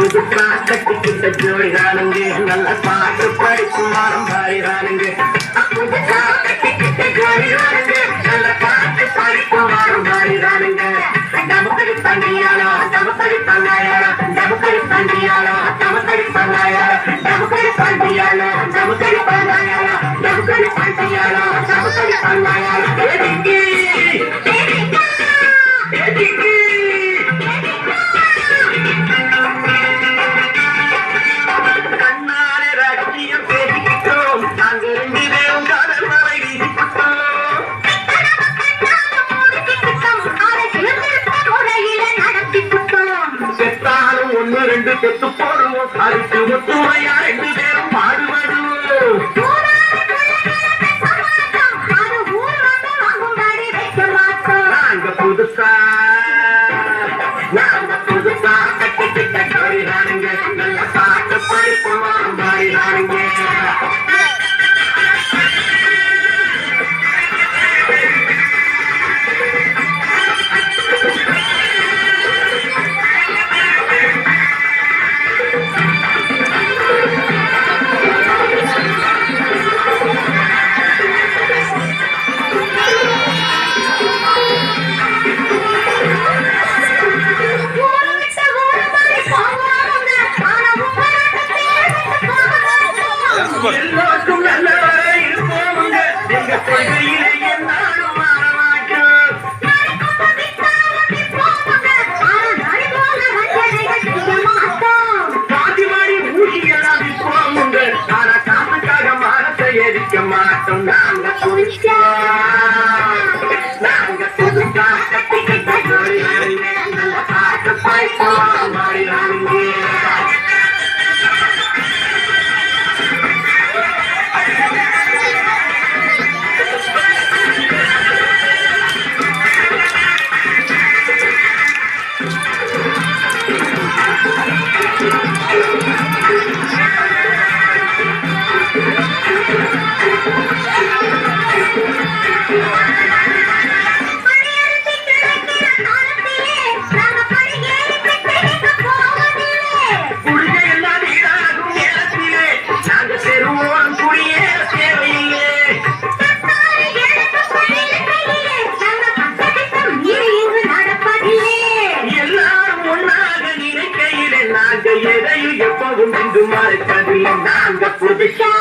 புதுசா கட்டிக்கிட்ட ஜோடிதானுங்க நல்ல பாட்டு படிக்கும் மரம் பாடிதானுங்க புதுசா கட்டிக்கிட்ட ஜோடிதானுங்க நல்ல பாட்டு படிக்கும் மரம் பாடிதானுங்க நமக்கடி பண்டியாலோ நமக்கடி பங்காயாலோ நமக்கடி பண்டியாலோ நமக்கடி பங்காயாலோ நமக்கடி பண்டியாலோ நமக்கடி பங்காயாலோ நமக்கடி பண்டியாலோ நமக்கடி பங்காயாலோ எதிக்கி எதிக்கி கண்ணாலே ராஜ்யம் பேசிக்கிட்டோம் நாங்க ரெண்டு பேரும் காதல் மலை வீசிக்கிட்டோம் செத்தாலும் ஒன்னு ரெண்டு செத்து போடுவோம் அதுக்கு ஒத்துமையா ரெண்டு பேரும் பாடுபடுவோம் நாங்க புதுசா கட்டிக்கிட்ட ஜோடிதானுங்க நல்ல பாட்டு படிப்போம் பாடிதானுங்க எல்லாருக்கும் நல்லவரை இருப்போமுங்க எங்க கொள்கையிலே என்னாலும் மாறமாட்டோம் பாதி மாறி ஊழியெல்லாம் விற்போமுங்க ஆனா காசுக்காக மானத்தை எரிக்க மாட்டோம் நாங்க புதுசா கட்டிக்கிட்ட ஜோடிதானுங்க நல்ல பாட்டு படிப்போம் பாடிதானுங்க எதையும் எப்பவும் என்று மறைப்பதில்லை நாங்க புதுசா